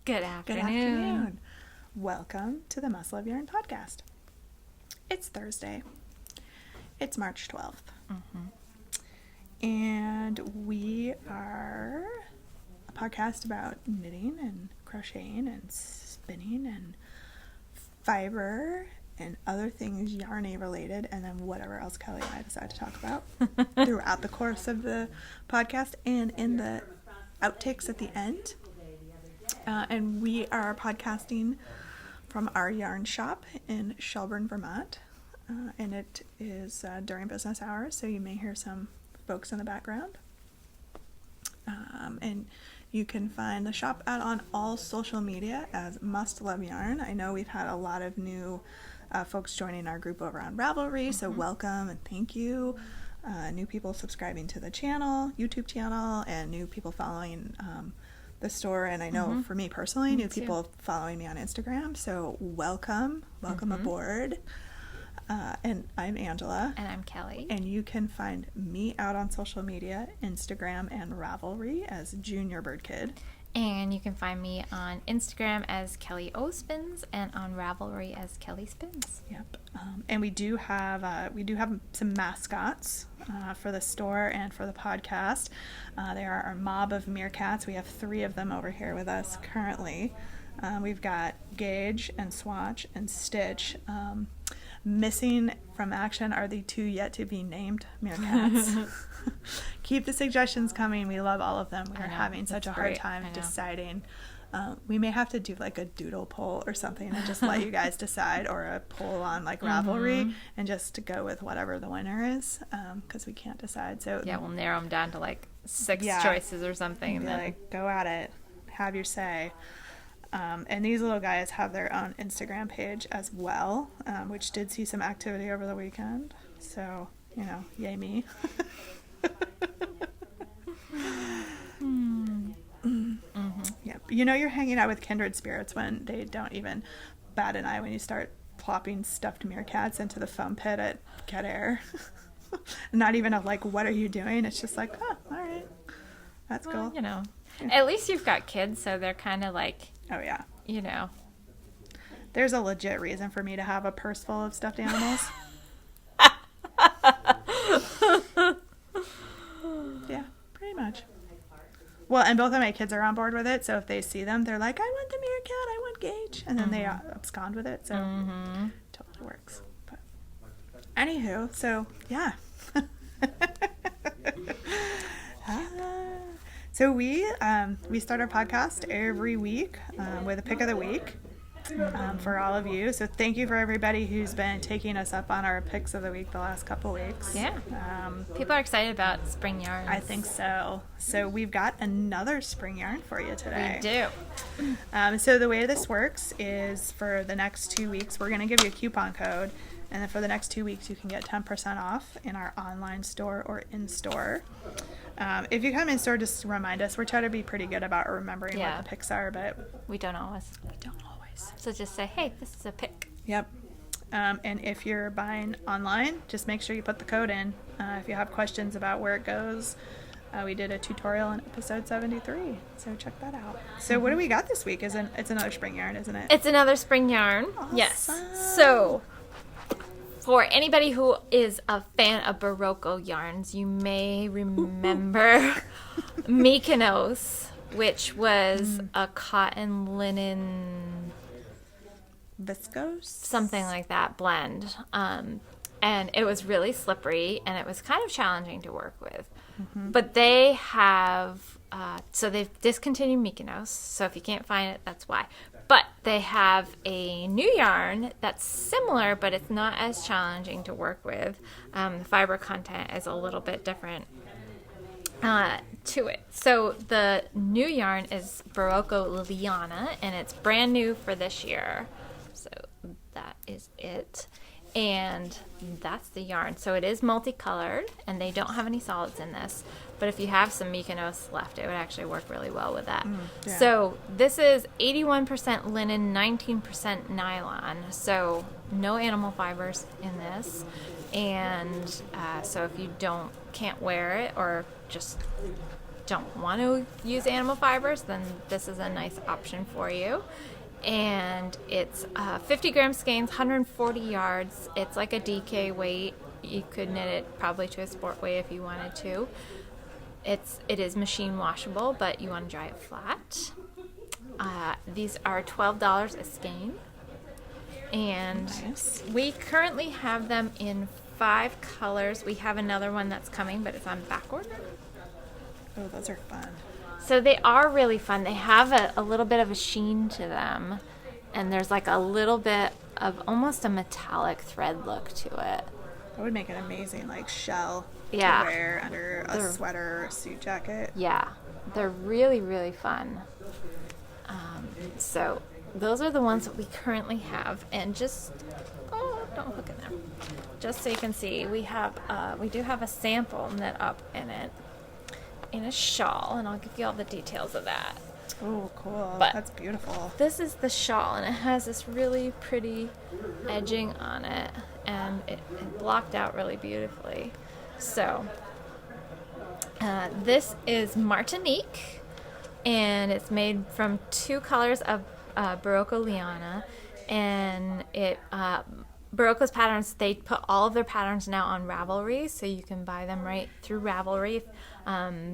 Good afternoon. Good afternoon. Welcome to the Muscle of Yarn podcast. It's Thursday. It's March 12th. And we are a podcast about knitting and crocheting and spinning and fiber and other things yarny related, and then whatever else Kelly and I decide to talk about throughout the course of the podcast and in the outtakes at the end. And we are podcasting from our yarn shop in Shelburne, Vermont. And it is during business hours, so you may hear some folks in the background. And you can find the shop out on all social media as Must Love Yarn. I know we've had a lot of new folks joining our group over on Ravelry, so welcome and thank you. New people subscribing to the channel, YouTube channel, and new people following the store, and I know for me personally, new people following me on Instagram, so welcome aboard. And I'm Angela. And I'm Kelly. And you can find me out on social media, Instagram and Ravelry as JRBIRDKID. And you can find me on Instagram as KELLYSPINS and on Ravelry as KELLYSPINS. Yep. And we do have some mascots for the store and for the podcast. They are our mob of meerkats. We have 3 of them over here with us currently. We've got Gage and Swatch and Stitch. Missing from action are the 2 yet to be named meerkats. Keep the suggestions coming. We love all of them. We're having such a hard time deciding. We may have to do like a doodle poll or something and just let you guys decide, or a poll on like Ravelry and just to go with whatever the winner is, because we can't decide. So yeah, we'll narrow them down to like 6 choices or something. And then like, go at it. Have your say. And these little guys have their own Instagram page as well, which did see some activity over the weekend. So, yay me. Yep. You're hanging out with kindred spirits when they don't even bat an eye when you start plopping stuffed meerkats into the foam pit at Get Air. Not even what are you doing? It's just like, oh, all right. That's cool. At least you've got kids, so they're kind of like, oh, yeah. There's a legit reason for me to have a purse full of stuffed animals. Yeah, pretty much. Well, and both of my kids are on board with it, so if they see them, they're like, I want the meerkat, I want Gage. And then they abscond with it, so totally works. But anywho, so, yeah. So we start our podcast every week with a pick of the week for all of you. So thank you for everybody who's been taking us up on our picks of the week the last couple weeks. Yeah. People are excited about spring yarns. I think so. So we've got another spring yarn for you today. We do. So the way this works is for the next 2 weeks, we're going to give you a coupon code. And then for the next 2 weeks, you can get 10% off in our online store or in-store. If you come in-store, just remind us. We're trying to be pretty good about remembering what the picks are, but we don't always. So just say, hey, this is a pick. Yep. And if you're buying online, just make sure you put the code in. If you have questions about where it goes, we did a tutorial in episode 73, so check that out. So what do we got this week? It's another spring yarn, isn't it? It's another spring yarn. Awesome. Yes. So for anybody who is a fan of Barocco yarns, you may remember Mykonos, which was a cotton linen viscose, something like that blend. And it was really slippery, and it was kind of challenging to work with. But they have, so they've discontinued Mykonos, so if you can't find it, that's why. But they have a new yarn that's similar, but it's not as challenging to work with. The fiber content is a little bit different to it. So the new yarn is BaroccoLiana, and it's brand new for this year. So that is it. And that's the yarn. So it is multicolored, and they don't have any solids in this. But if you have some Mykonos left, it would actually work really well with that. Yeah. So this is 81% linen, 19% nylon. So no animal fibers in this. And so if you can't wear it or just don't want to use animal fibers, then this is a nice option for you. And it's 50 gram skeins, 140 yards. It's like a DK weight. You could knit it probably to a sport weight if you wanted to. It is machine washable, but you want to dry it flat. These are $12 a skein. And Nice. we currently have them in 5 colors. We have another one that's coming, but it's on back order. Oh, those are fun. So they are really fun. They have a little bit of a sheen to them, and there's like a little bit of almost a metallic thread look to it. That would make an amazing like shell Yeah. to wear under a sweater or a suit jacket. Yeah, they're really, really fun. So those are the ones that we currently have, and just don't hook in there. Just so you can see, we do have a sample knit up in it, in a shawl, and I'll give you all the details of that. Oh, cool. But that's beautiful. This is the shawl, and it has this really pretty edging on it, and it blocked out really beautifully. So this is Martinique, and it's made from 2 colors of WEEKLYPICKLIANA, and Barocco's patterns, they put all of their patterns now on Ravelry, so you can buy them right through Ravelry if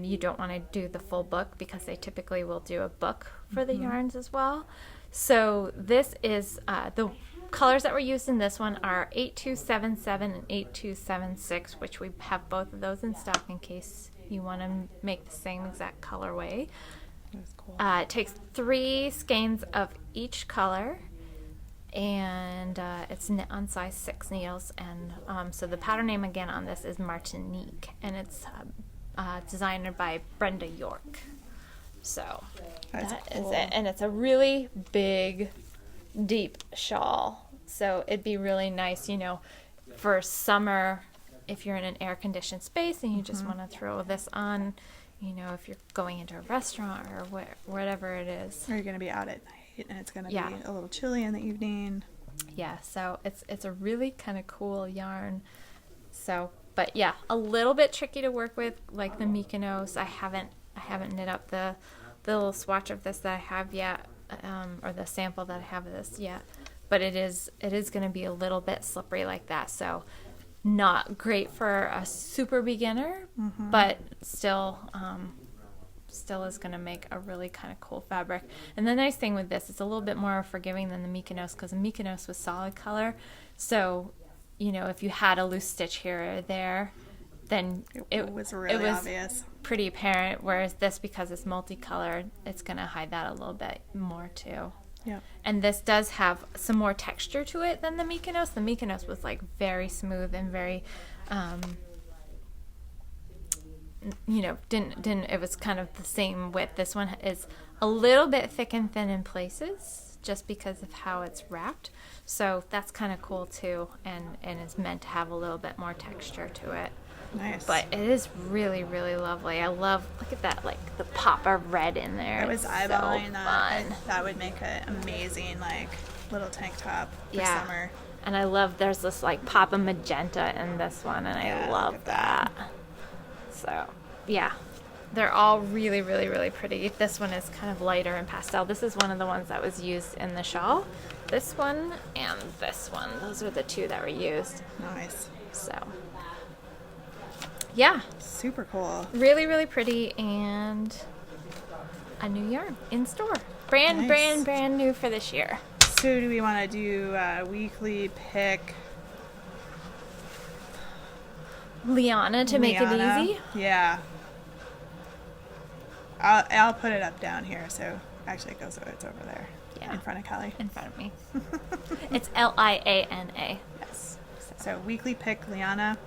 you don't want to do the full book, because they typically will do a book for the yarns as well. So this is, the colors that were used in this one are 8277 and 8276, which we have both of those in stock in case you want to make the same exact colorway. That's cool. It takes 3 skeins of each color, and it's knit on size 6 needles, and so the pattern name again on this is Martinique, and it's designed by Brenda York. So That's that cool. is it, and it's a really big, deep shawl, so it'd be really nice, for summer if you're in an air-conditioned space and you just want to throw this on, if you're going into a restaurant or whatever it is. Or you're going to be out at night and it's going to Yeah. be a little chilly in the evening. Yeah, so it's a really kind of cool yarn. So, but yeah, a little bit tricky to work with, like the Mykonos. I haven't knit up the little swatch of this that I have yet, or the sample that I have of this yet. But it is going to be a little bit slippery like that. So, not great for a super beginner, but still is going to make a really kind of cool fabric. And the nice thing with this, it's a little bit more forgiving than the Mykonos, because the Mykonos was solid color. So, if you had a loose stitch here or there, then It was really obvious. pretty apparent. Whereas this, because it's multicolored, it's going to hide that a little bit more too. Yeah. And this does have some more texture to it than the Mykonos. The Mykonos was like very smooth and very, it was kind of the same width. This one is a little bit thick and thin in places just because of how it's wrapped. So that's kind of cool too, and is meant to have a little bit more texture to it. Nice. But it is really, really lovely. I love, look at that, like the pop of red in there. I was It's eyeballing so that. fun. That would make an amazing like little tank top for Yeah. summer. And I love, there's this like pop of magenta in this one, and Yeah, I look love at that. So, yeah. They're all really, really, really pretty. This one is kind of lighter in pastel. This is one of the ones that was used in the shawl. This one and this one. Those are the 2 that were used. Nice. So, yeah. Super cool. Really, really pretty, and a new yarn in store. Brand new for this year. So do we want to do a weekly pick? Liana to make it Liana? easy. Yeah. I'll put it up down here. So actually it goes. It's over there. Yeah. In front of Kelly. In front of me. It's Liana. Yes. So weekly pick Liana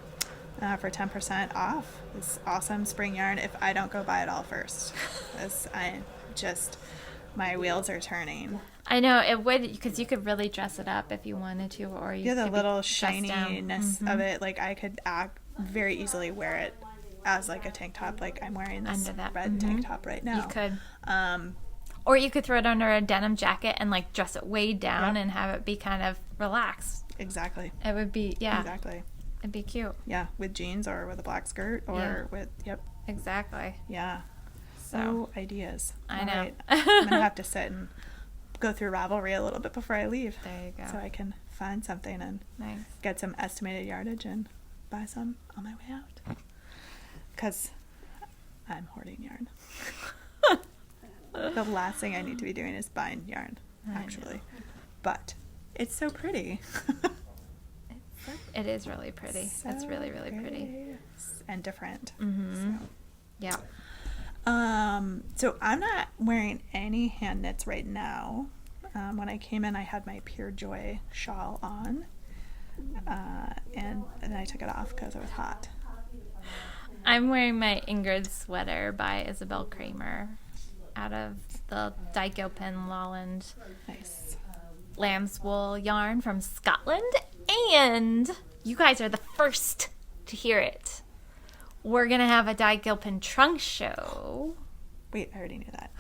for 10% off. This awesome spring yarn. If I don't go buy it all first, my wheels are turning. I know it would, because you could really dress it up if you wanted to, or you Yeah, the could be little dressed down. shininess of it. Like I could very easily wear it as like a tank top. Like I'm wearing this Under that. red tank top right now. You could. Or you could throw it under a denim jacket and like dress it way down and have it be kind of relaxed. Exactly. It would be, Exactly. It'd be cute. Yeah, with jeans or with a black skirt or with, Exactly. yeah. So ideas. I know. Right. I'm gonna have to sit and go through Ravelry a little bit before I leave. There you go. So I can find something and get some estimated yardage and buy some on my way out. Because I'm hoarding yarn. The last thing I need to be doing is buying yarn, actually. But it's so pretty. It is really pretty. So it's really, really pretty. And different. Mm-hmm. So. Yeah. So I'm not wearing any hand knits right now. When I came in, I had my Pure Joy shawl on. And then I took it off because it was hot. I'm wearing my Ingrid sweater by Isabel Kramer out of the Dykilpin Lolland lamb's wool yarn from Scotland. And you guys are the first to hear it. We're going to have a Dykilpin trunk show. Wait, I already knew that.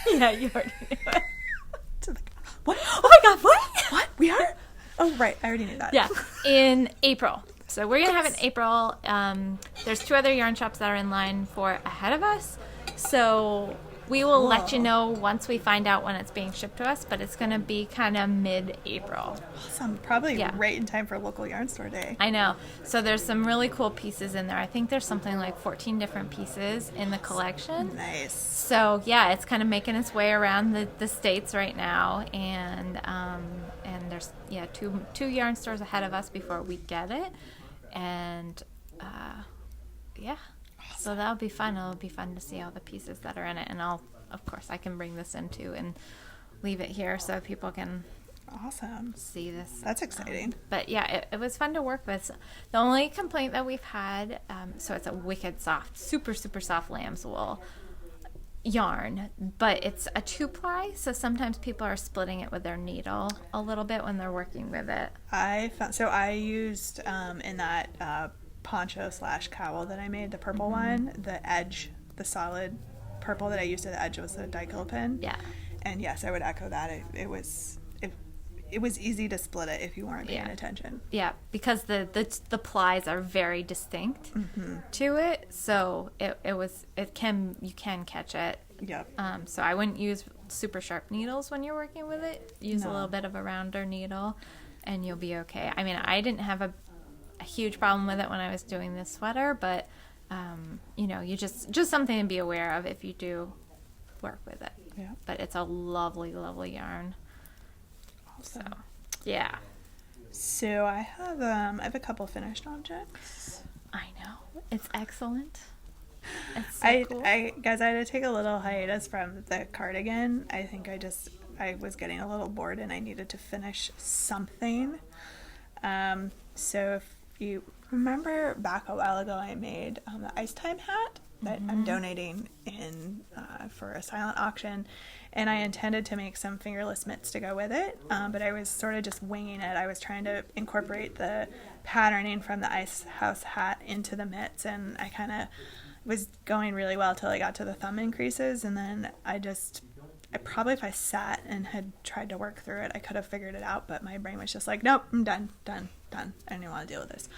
Yeah, you already knew it. What? Oh my god, what? What? We are? Oh, right. I already knew that. Yeah, in April. So we're going to have it in April. There's 2 other yarn shops that are in line for ahead of us. So we will let you know once we find out when it's being shipped to us, but it's going to be kind of mid-April. Awesome. Probably right in time for local yarn store day. I know. So there's some really cool pieces in there. I think there's something like 14 different pieces in the collection. Nice. So yeah, it's kind of making its way around the States right now. And there's, two yarn stores ahead of us before we get it. And so that'll be fun. It'll be fun to see all the pieces that are in it. And of course, I can bring this in too and leave it here so people can see this. That's exciting. But yeah, it was fun to work with. The only complaint that we've had, so it's a wicked soft, super, super soft lamb's wool yarn, but it's a 2-ply, so sometimes people are splitting it with their needle a little bit when they're working with it. I used in that poncho / cowl that I made, the purple one, the edge, the solid purple that I used at the edge was the Dykilpin. Yeah. And yes, I would echo that. It was easy to split it if you weren't paying attention. Yeah, because the plies are very distinct to it, so you can catch it. Yep. So I wouldn't use super sharp needles when you're working with it. Use a little bit of a rounder needle, and you'll be okay. I mean, I didn't have a huge problem with it when I was doing this sweater, but you just something to be aware of if you do work with it. Yeah. But it's a lovely, lovely yarn. Awesome. So, yeah. So I have a couple finished objects. I know. It's excellent. It's so cool. Guys, I had to take a little hiatus from the cardigan. I think I was getting a little bored and I needed to finish something. So if you remember back a while ago, I made the Ice Time hat that I'm donating in for a silent auction, and I intended to make some fingerless mitts to go with it, but I was sort of just winging it. I was trying to incorporate the patterning from the Ice House hat into the mitts, and I kind of was going really well till I got to the thumb increases, and then I probably, if I sat and had tried to work through it, I could have figured it out, but my brain was just like, nope, I'm done. I don't even want to deal with this.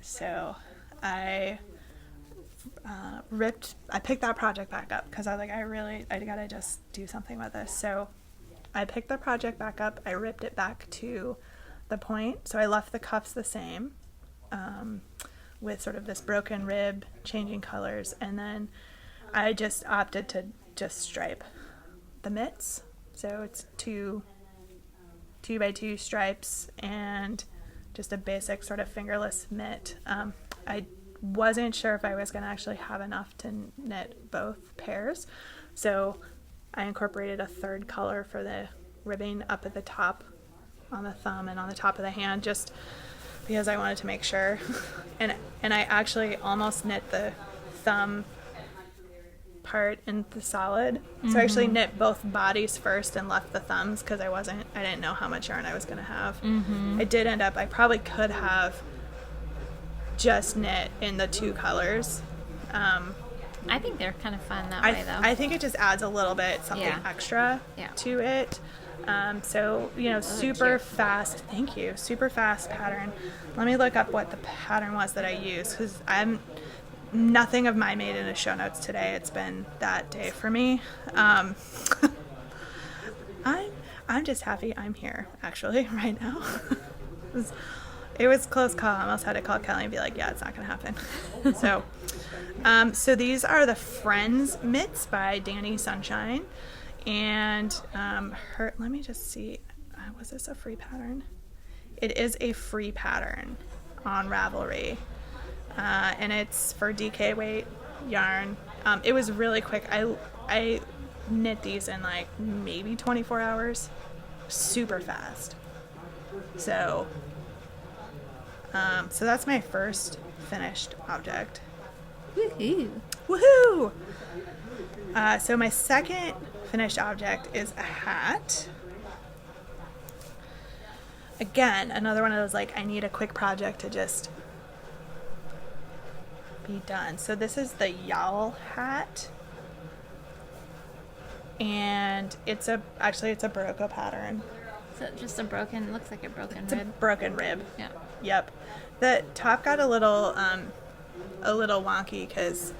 So I picked that project back up because I was like, I gotta just do something with this. So I picked the project back up. I ripped it back to the point. So I left the cuffs the same, with sort of this broken rib, changing colors, and then I just opted to just stripe the mitts. So it's 2 2x2 stripes and just a basic sort of fingerless mitt. I wasn't sure if I was going to actually have enough to knit both pairs, so I incorporated a third color for the ribbing up at the top on the thumb and on the top of the hand, just because I wanted to make sure. and I actually almost knit the thumb part in the solid. So I actually knit both bodies first and left the thumbs because I didn't know how much yarn I was going to have. I did end up, I probably could have just knit in the 2 colors. I think they're kind of fun that way, though. I think it just adds a little bit something extra to it. So, super fast. Thank you. Super fast pattern. Let me look up what the pattern was that I used, because nothing of mine made into show notes today. It's been that day for me. I'm just happy I'm here, actually, right now. It was a close call. I almost had to call Kelly and be like, yeah, it's not going to happen. So these are the Friends mitts by Danny Sunshine. And let me just see. Was this a free pattern? It is a free pattern on Ravelry. And it's for DK weight yarn. It was really quick. I knit these in like maybe 24 hours. Super fast. So that's my first finished object. Woohoo! Woohoo! So my second finished object is a hat. Again, another one of those, like, I need a quick project to just be done. So this is the Yowl hat. And it's a Barocco pattern. So just looks like a broken It's rib. a broken rib. Yeah. Yep. The top got a little wonky because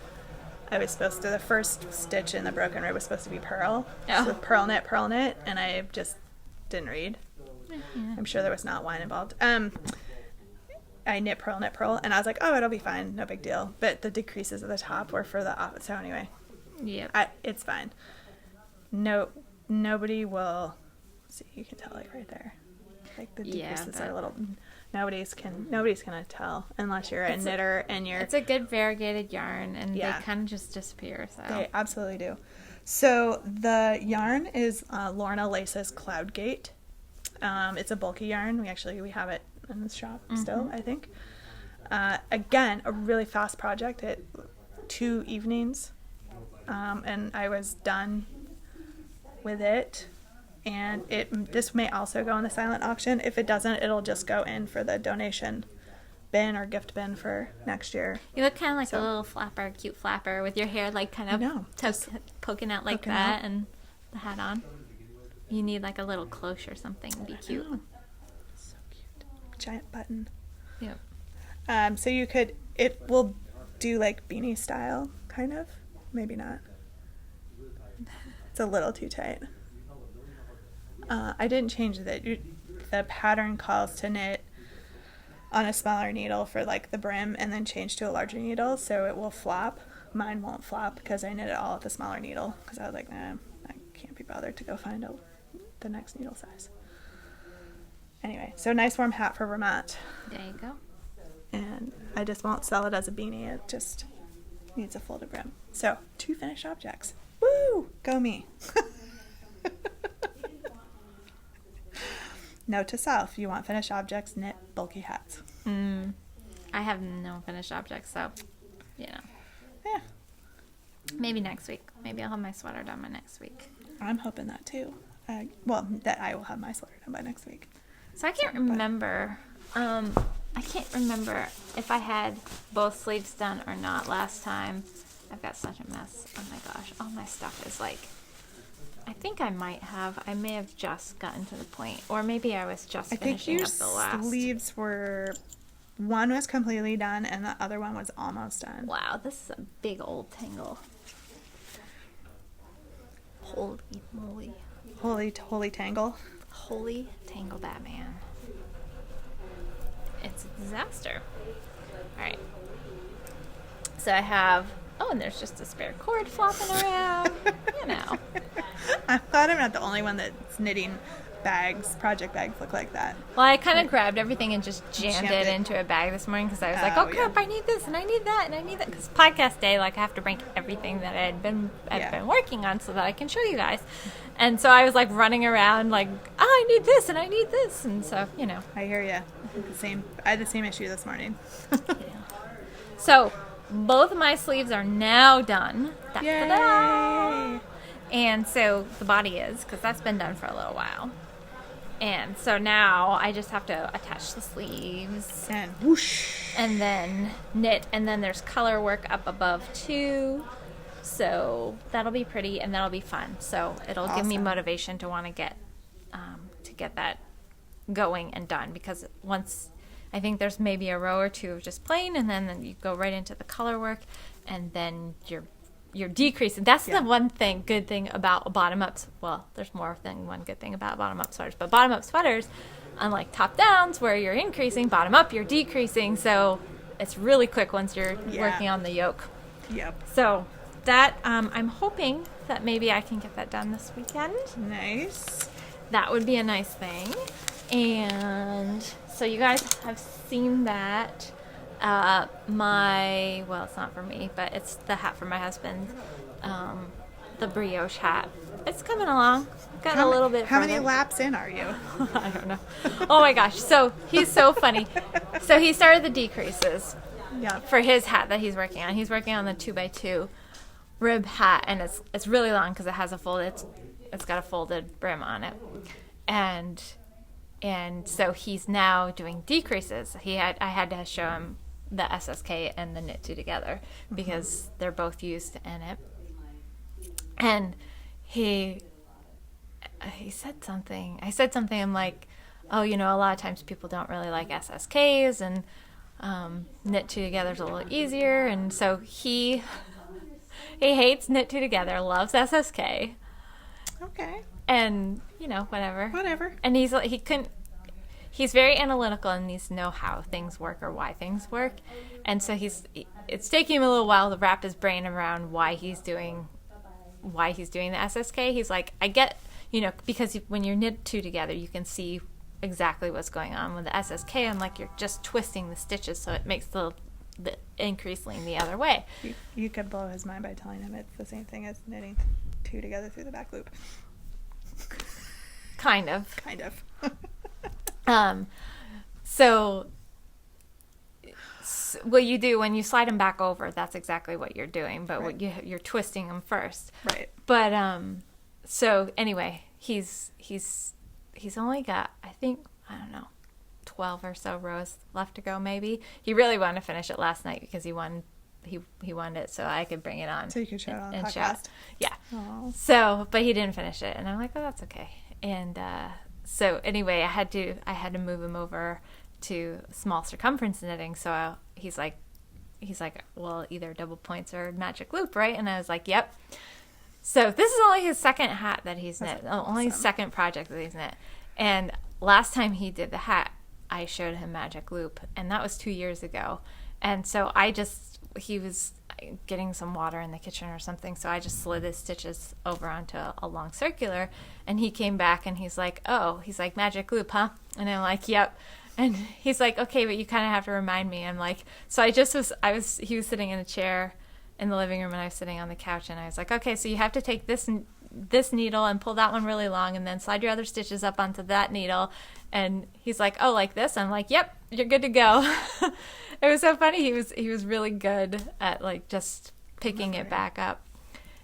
the first stitch in the broken rib was supposed to be purl. Oh. So purl knit, and I just didn't read. Yeah. I'm sure there was not wine involved. I knit, purl, and I was like, oh, it'll be fine, no big deal. But the decreases at the top were for the opposite. So anyway, Yep. it's fine. Nobody will see. You can tell, like, right there, like the decreases are a little. Nobody's gonna tell unless you're a knitter and you're. It's a good variegated yarn, and Yeah. they kind of just disappear. So They absolutely do. So the yarn is Lorna Lace's Cloudgate. It's a bulky yarn. We have it in the shop still, I think. Again, a really fast project. 2 evenings, and I was done with it. And this may also go in the silent auction. If it doesn't, it'll just go in for the donation bin or gift bin for next year. you look kind of like a little flapper, cute flapper, with your hair like kind of poking out like that, and the hat on. You need like a little cloche or something to be cute. So cute. Giant button. Yep. So it will do like beanie style, kind of. Maybe not. It's a little too tight. I didn't change the pattern calls to knit on a smaller needle for like the brim and then change to a larger needle, so it will flop. Mine won't flop because I knit it all at the smaller needle because I was like, nah, I can't be bothered to go find the next needle size. Anyway, so nice warm hat for Vermont. There you go. And I just won't sell it as a beanie. It just needs a folded brim. So 2 finished objects. Woo! Go me. Note to self, you want finished objects, knit bulky hats. I have no finished objects, so Yeah. maybe next week. Maybe I'll have my sweater done by next week. I'm hoping that too. That I will have my sweater done by next week. So I can't remember. I can't remember if I had both sleeves done or not last time. I've got such a mess. Oh my gosh. All my stuff is like, I think I may have just gotten to the point, or maybe I was just finishing up the last. Sleeves were, one was completely done and the other one was almost done. Wow, this is a big old tangle. Holy moly. Holy Tangle. Holy Tangle Batman. It's a disaster. Alright. So I have, and there's just a spare cord flopping around. You know. I'm glad I'm not the only one that's knitting project bags look like that. Well, I kind of grabbed everything and just jammed it into a bag this morning because I was like, oh crap, I need this and I need that and I need that. Because podcast day, like, I have to bring everything that I've been working on so that I can show you guys. And so I was like running around like, I need this and I need this. And so, you know. I hear you. I had the same issue this morning. So both of my sleeves are now done. Yay! And so the body is, because that's been done for a little while. And so now I just have to attach the sleeves. And whoosh! And then knit. And then there's color work up above too. So that'll be pretty and that'll be fun. So it'll give me motivation to want to get that going and done. Because once I think there's maybe a row or two of just plain, and then you go right into the color work, and then you're decreasing. That's the one good thing about bottom-ups. Well, there's more than one good thing about bottom-up sweaters, but bottom-up sweaters, unlike top-downs where you're increasing, bottom-up you're decreasing, so it's really quick once you're working on the yoke. Yep. So that, I'm hoping that maybe I can get that done this weekend. Nice. That would be a nice thing. And so you guys have seen that. Well, it's not for me, but it's the hat for my husband. The brioche hat. It's coming along. Got a little bit How further. many laps in are you? I don't know. Oh my gosh. So he's so funny. So he started the decreases for his hat that he's working on. He's working on the 2x2 rib hat, and it's really long because it has it's got a folded brim on it. And so he's now doing decreases. I had to show him the SSK and the knit two together because they're both used in it. And he said something. I said something. I'm like, oh, a lot of times people don't really like SSKs, and knit two together is a little easier. And so he hates knit two together, loves SSK. Okay. And whatever. And he's very analytical and needs to know how things work or why things work. And so it's taking him a little while to wrap his brain around why he's doing the SSK. He's like, I get, because when you knit two together, you can see exactly what's going on. With the SSK, I'm like, you're just twisting the stitches so it makes the increase lean the other way. You could blow his mind by telling him it's the same thing as knitting two together through the back loop. Kind of. So what you do when you slide them back over, that's exactly what you're doing, but what you're twisting them first. Right. But so anyway, he's only got, I think, I don't know, 12 or so rows left to go maybe. He really wanted to finish it last night because he wanted it so I could bring it on. So you could show it on the podcast. Yeah. Aww. So, but he didn't finish it, and I'm like, oh, that's okay. And so anyway, I had to move him over to small circumference knitting. So he's like, well, either double points or magic loop, right? And I was like, yep. So this is only his second hat that he's knit, only his second project that he's knit. And last time he did the hat, I showed him magic loop, and that was 2 years ago. And so he was getting some water in the kitchen or something, so I just slid his stitches over onto a long circular, and he came back and he's like, magic loop, huh? And I'm like, yep. And he's like, okay, but you kind of have to remind me. I'm like, so he was sitting in a chair in the living room, and I was sitting on the couch, and I was like, okay, so you have to take this needle and pull that one really long, and then slide your other stitches up onto that needle. And he's like, oh, like this? I'm like, yep, you're good to go. It was so funny. He was really good at just picking it back up.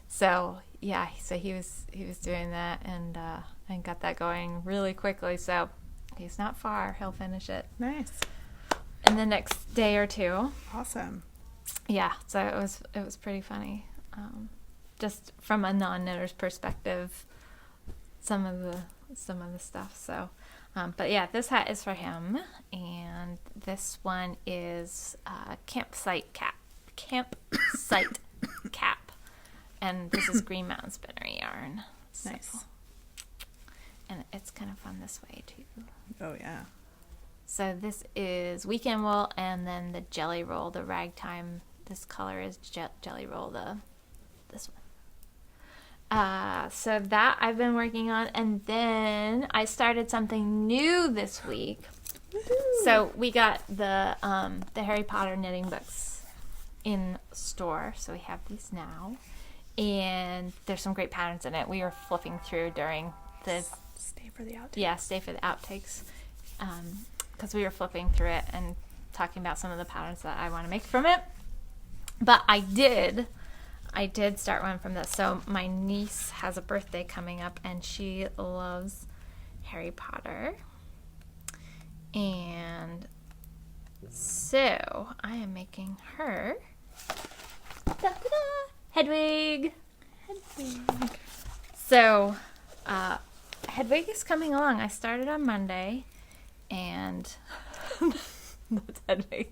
So yeah, so he was doing that, and got that going really quickly. So he's not far. He'll finish it. Nice. In the next day or two. Awesome. Yeah. So it was pretty funny. Just from a non-knitter's perspective, some of the stuff. So. But yeah, this hat is for him, and this one is campsite cap, and this is Green Mountain Spinnery yarn. So, nice. And it's kind of fun this way too. Oh yeah. So this is weekend wool, and then the jelly roll, the ragtime. This color is jelly roll. This one. So that I've been working on, and then I started something new this week. Woo-hoo. So we got the Harry Potter knitting books in store, so we have these now, and there's some great patterns in it. We were flipping through during the stay for the outtakes. Yeah, stay for the outtakes, because we were flipping through it and talking about some of the patterns that I want to make from it. But I did start one from this. So my niece has a birthday coming up, and she loves Harry Potter. And so I am making her Hedwig. So Hedwig is coming along. I started on Monday, and That's Hedwig.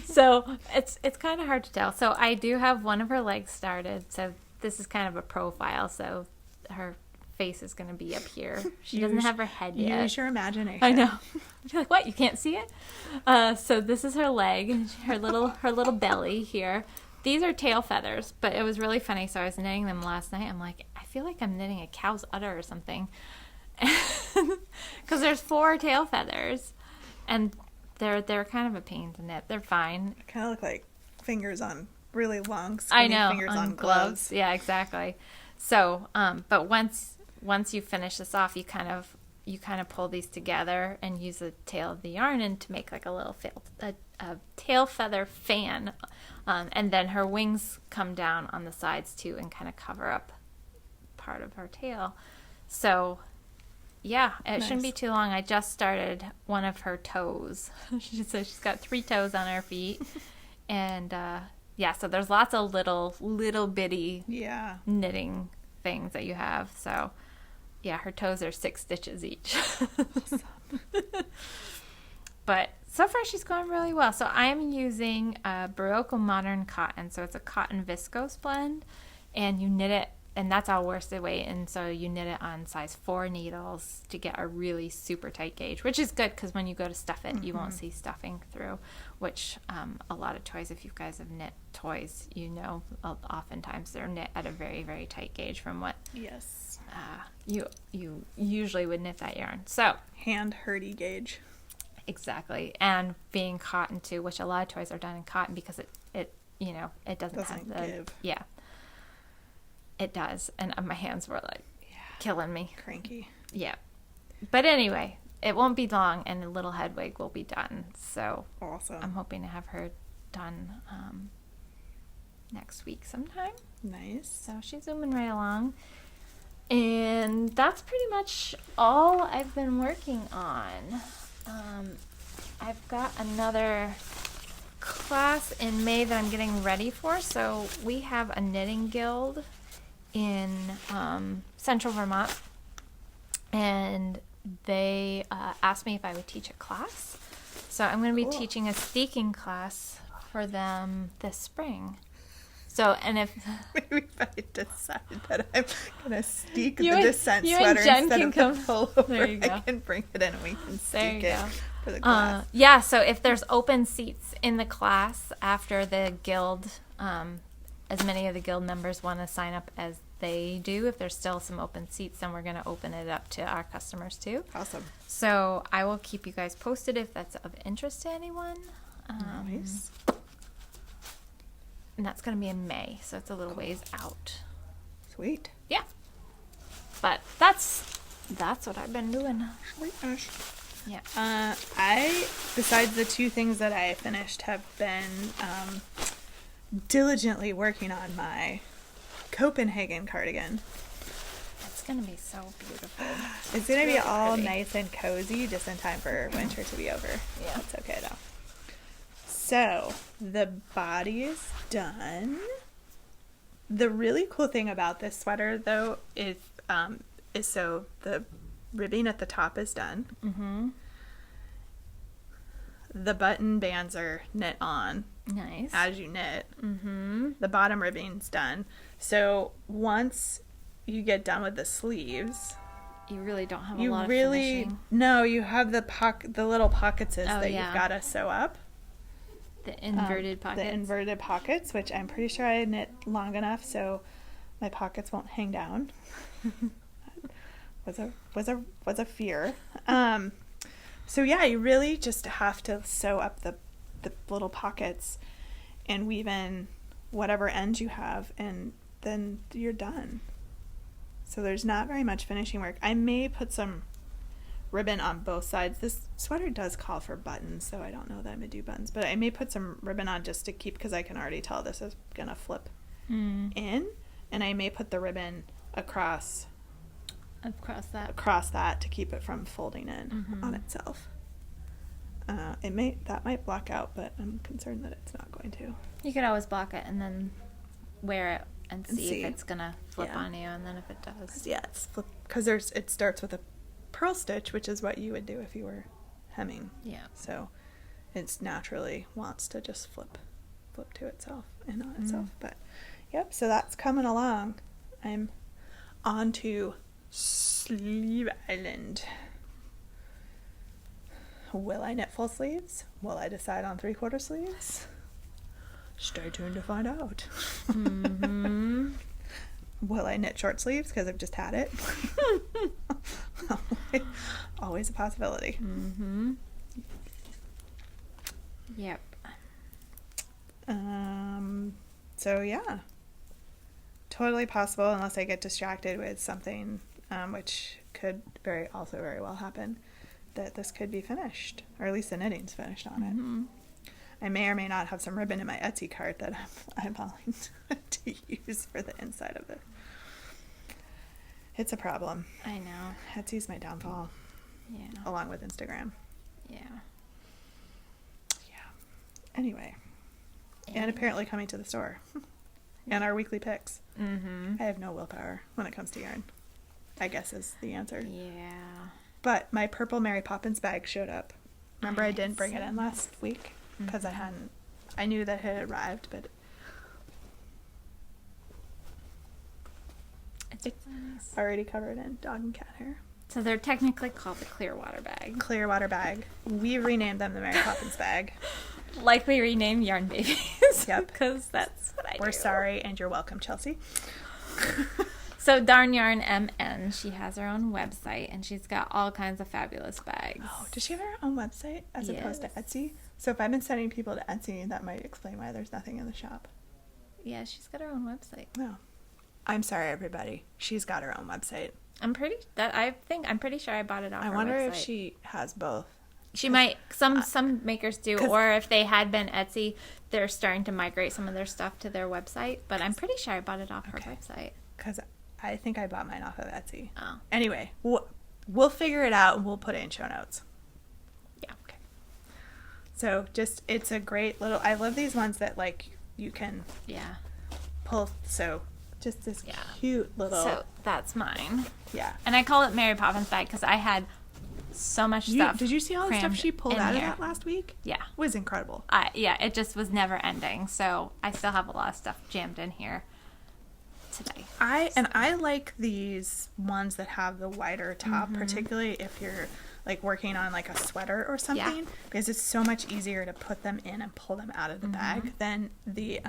So it's kind of hard to tell. So I do have one of her legs started. So this is kind of a profile. So her face is going to be up here. She doesn't have her head yet. Use your imagination. I know. You're like, what? You can't see it? So this is her leg, her little belly here. These are tail feathers, but it was really funny. So I was knitting them last night. I'm like, I feel like I'm knitting a cow's udder or something, because there's 4 tail feathers, and they're kind of a pain to knit. They're fine. Kind of look like fingers on really long, skinny fingers on gloves. Yeah, exactly. So, but once you finish this off, you kind of pull these together and use the tail of the yarn and to make like a little a tail feather fan, and then her wings come down on the sides too and kind of cover up part of her tail. So yeah, it shouldn't be too long. I just started one of her toes. So she's got 3 toes on her feet, and yeah, so there's lots of little bitty knitting things that you have. So yeah, her toes are 6 stitches each. But so far she's going really well. So I'm using Baroque Modern cotton. So it's a cotton viscose blend, and you knit it, and that's all worsted weight. And so you knit it on size 4 needles to get a really super tight gauge, which is good because when you go to stuff it, you won't see stuffing through, which a lot of toys, if you guys have knit toys, you know, oftentimes they're knit at a very, very tight gauge from what you usually would knit that yarn. So hand hurdy gauge. Exactly. And being cotton too, which a lot of toys are done in cotton because it you know, it doesn't have the give. Yeah. It does. And my hands were like killing me. Cranky. Yeah. But anyway, it won't be long and a little Hedwig will be done. So awesome. I'm hoping to have her done next week sometime. Nice. So she's zooming right along. And that's pretty much all I've been working on. I've got another class in May that I'm getting ready for. So we have a knitting guild in Central Vermont, and they asked me if I would teach a class. So I'm going to be teaching a steeking class for them this spring. So, and if maybe if I decide that I'm gonna steek the and, descent you sweater and Jen instead of can the pullover, there you go. I can bring it in and we can steek it for the class. Yeah, so if there's open seats in the class after the guild, as many of the guild members want to sign up as they do, if there's still some open seats, then we're going to open it up to our customers too. Awesome. So I will keep you guys posted if that's of interest to anyone. Nice. And that's going to be in May, so it's a little ways out. Sweet. Yeah. But that's what I've been doing. Sweet. Yeah. I, besides the 2 things that I finished, have been diligently working on my Copenhagen cardigan. It's going to be so beautiful. It's going to be really all pretty. nice and cozy just in time for winter to be over. Yeah. That's okay though. So, the body's done. The really cool thing about this sweater, though, is so the ribbing at the top is done. Mm-hmm. The button bands are knit on. Nice. As you knit. Mm-hmm. The bottom ribbing's done. So, once you get done with the sleeves, You really don't have a you lot of really finishing. no, you have the little pockets that yeah. you've got to sew up. The inverted pockets. The inverted pockets, which I'm pretty sure I knit long enough so my pockets won't hang down. was a fear. So yeah, you really just have to sew up the little pockets and weave in whatever ends you have, and then you're done. So there's not very much finishing work. I may put some ribbon on both sides. This sweater does call for buttons, so I don't know that I'm gonna do buttons, but I may put some ribbon on just to keep, because I can already tell this is gonna flip in, and I may put the ribbon across that to keep it from folding in on itself. That might block out, but I'm concerned that it's not going to. You could always block it and then wear it and see if it's gonna flip on you, and then if it does, it's flip, because it starts with a purl stitch, which is what you would do if you were hemming. Yeah. So it's naturally wants to just flip to itself and on itself. But yep, so that's coming along. I'm on to Sleeve Island. Will I knit full sleeves? Will I decide on 3/4 sleeves? Stay tuned to find out. Will I knit short sleeves because I've just had it? Always a possibility. Yep. So yeah, totally possible unless I get distracted with something, which could very well happen, that this could be finished, or at least the knitting's finished on it. I may or may not have some ribbon in my Etsy cart that I'm eyeballing to use for the inside of it. It's a problem. I know. Etsy's my downfall. Yeah. Along with Instagram. Yeah. Yeah. Anyway. And apparently coming to the store. And our weekly picks. I have no willpower when it comes to yarn, I guess is the answer. Yeah. But my purple Mary Poppins bag showed up. Remember I didn't bring it in last week because I knew that it had arrived, but It's nice. already covered in dog and cat hair. So they're technically called the Clearwater bag. Clearwater bag. We renamed them the Mary Poppins bag. Like we rename Yarn Babies. Yep. Because that's what I do. We're sorry, and you're welcome, Chelsea. So Darn Yarn MN, she has her own website, and she's got all kinds of fabulous bags. Oh, does she have her own website as opposed to Etsy? So if I've been sending people to Etsy, that might explain why there's nothing in the shop. Yeah, she's got her own website. No. I'm sorry, everybody. She's got her own website. I'm pretty sure I bought it off her website. I wonder if she has both. She might. Some makers do, or if they had been Etsy, they're starting to migrate some of their stuff to their website. But I'm pretty sure I bought it off her website. Because I think I bought mine off of Etsy. Oh. Anyway, we'll figure it out and we'll put it in show notes. Yeah. Okay. So it's a great little. I love these ones that like you can pull. So just this cute little. So that's mine. Yeah. And I call it Mary Poppins bag because I had so much stuff. Did you see all the stuff she pulled out of that last week? Yeah. It was incredible. It just was never ending. So I still have a lot of stuff jammed in here today. I like these ones that have the wider top, particularly if you're like working on like a sweater or something, because it's so much easier to put them in and pull them out of the bag than the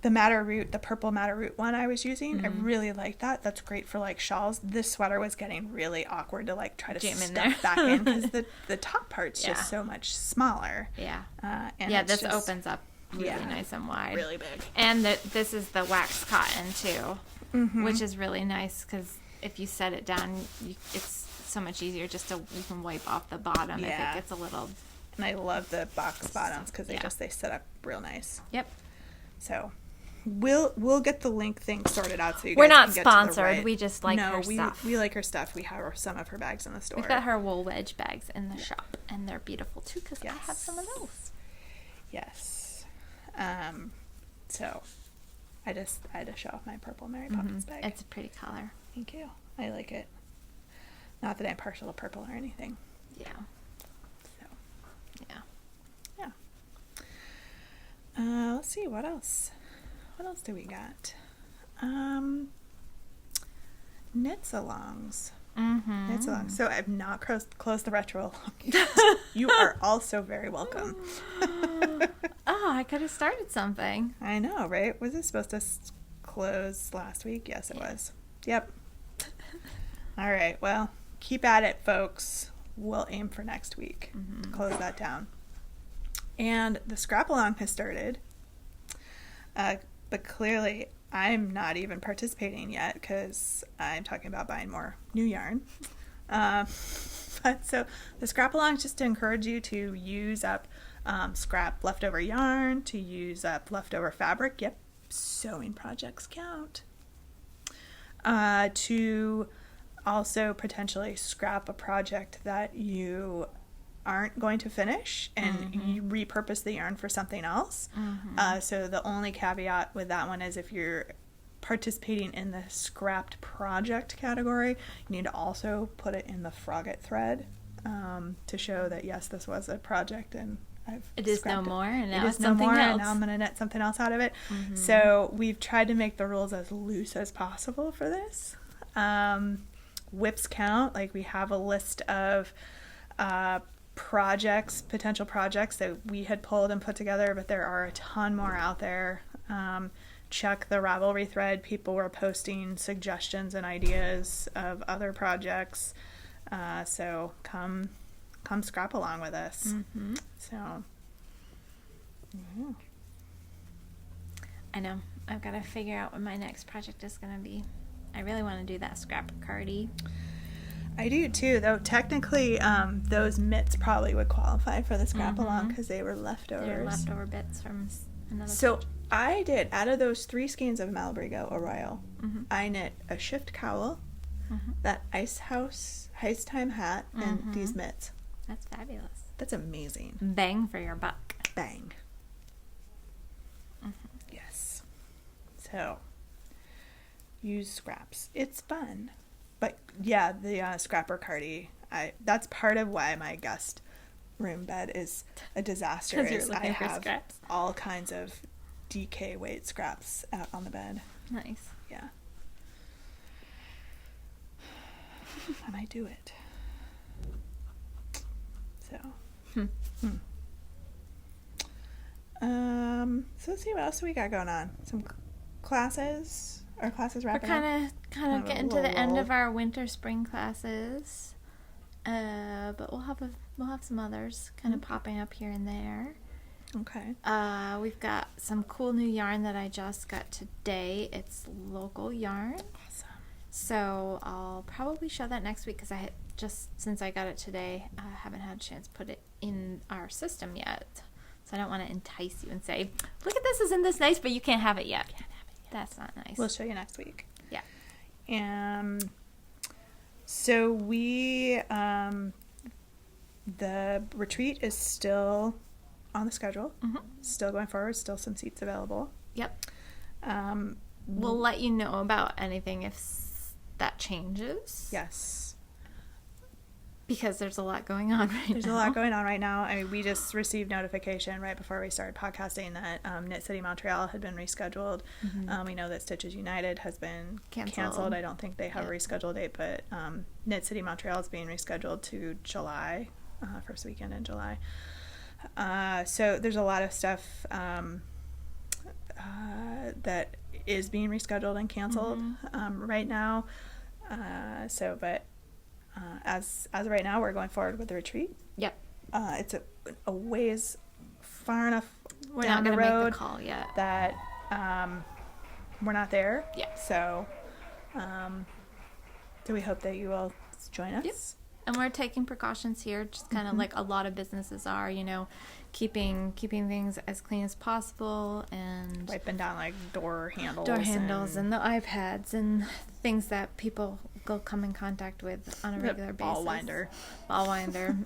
Madder Root, the purple Madder Root one I was using. I really like that. That's great for like shawls. This sweater was getting really awkward to like try to stuff back in because the top part's just so much smaller. Yeah. And this opens up really nice and wide. Really big. And this is the wax cotton too, which is really nice because if you set it down, it's so much easier just to, you can wipe off the bottom if it gets a little. And I love the box bottoms because they set up real nice. Yep. So we'll get the link thing sorted out so you guys We're not can get sponsored. To the right. We just like her stuff. We like her stuff. We have some of her bags in the store. We've got her wool wedge bags in the shop, and they're beautiful too because I have some of those. Yes. So I had to show off my purple Mary Poppins bag. It's a pretty color. Thank you. I like it. Not that I'm partial to purple or anything. Yeah. So. Yeah. Yeah. Let's see, what else? What else do we got? Knit-alongs. Knit-alongs. So I've not closed the retro along. You are also very welcome. I could have started something. I know, right? Was it supposed to close last week? Yes, it was. Yep. All right. Well, keep at it, folks. We'll aim for next week to close that down. And the scrap along has started. But clearly, I'm not even participating yet because I'm talking about buying more new yarn. But so the scrap along is just to encourage you to use up scrap leftover yarn, to use up leftover fabric. Yep, sewing projects count. To also potentially scrap a project that you aren't going to finish and you repurpose the yarn for something else. So the only caveat with that one is if you're participating in the scrapped project category, you need to also put it in the frogget thread to show that, yes, this was a project and it is no more, and now it it's is no something more, else. and now I'm going to net something else out of it. So we've tried to make the rules as loose as possible for this. Whips count. Like, we have a list of potential projects that we had pulled and put together, but there are a ton more out there. Check the Ravelry thread. People were posting suggestions and ideas of other projects. So come scrap along with us. So, yeah. I know. I've got to figure out what my next project is going to be. I really want to do that scrapper cardi. I do too, though technically those mitts probably would qualify for the scrap along because they were leftovers. They're leftover bits from another So project. I did, out of those 3 skeins of Malabrigo Arroyo, I knit a shift cowl, that ice time hat, and these mitts. That's fabulous. That's amazing. Bang for your buck. Bang. Yes. So, use scraps. It's fun. But yeah, the scrapper cardi, that's part of why my guest room bed is a disaster. Is I have all kinds of DK weight scraps out on the bed. Nice. Yeah. And I do it. So. So let's see, what else we got going on. Some classes. Our classes wrapping up. We're kind of getting to the end of our winter spring classes, but we'll have some others kind of popping up here and there. Okay. We've got some cool new yarn that I just got today. It's local yarn. Awesome. So I'll probably show that next week because since I got it today, I haven't had a chance to put it in our system yet. So I don't want to entice you and say, look at this, isn't this nice? But you can't have it yet. That's not nice. We'll show you next week. Yeah. So we, the retreat is still on the schedule. Still going forward. Still some seats available. Yep. We'll let you know about anything if that changes. Yes. Because there's a lot going on right now. There's a lot going on right now. I mean, we just received notification right before we started podcasting that Knit City Montreal had been rescheduled. We know that Stitches United has been canceled. I don't think they have a rescheduled date, but Knit City Montreal is being rescheduled to July, first weekend in July. So there's a lot of stuff that is being rescheduled and canceled right now. But as of right now, we're going forward with the retreat. Yep. It's a ways far enough we're down not the going to road make the call yet that we're not there. Yeah. So, do we hope that you will join us? Yep. And we're taking precautions here, just kind of like a lot of businesses are, keeping things as clean as possible and wiping down like door handles and the iPads and things that people come in contact with on a regular basis. Ball winder.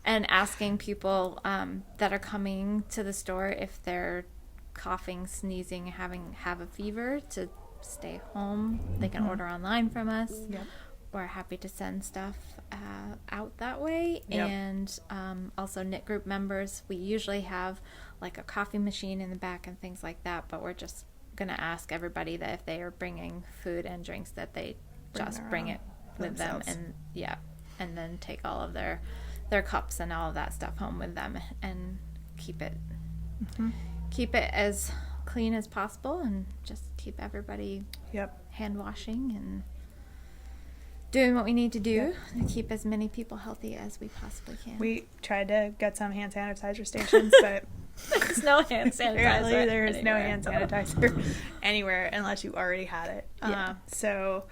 And asking people that are coming to the store if they're coughing, sneezing, have a fever to stay home. They can order online from us. Yep. We're happy to send stuff out that way. Yep. And also knit group members, we usually have like a coffee machine in the back and things like that, but we're just going to ask everybody that if they are bringing food and drinks that they bring it with them and then take all of their cups and all of that stuff home with them and keep it as clean as possible and just keep everybody hand washing and doing what we need to do to keep as many people healthy as we possibly can. We tried to get some hand sanitizer stations, but there's no hand sanitizer. Apparently there is no hand sanitizer anywhere unless you already had it. So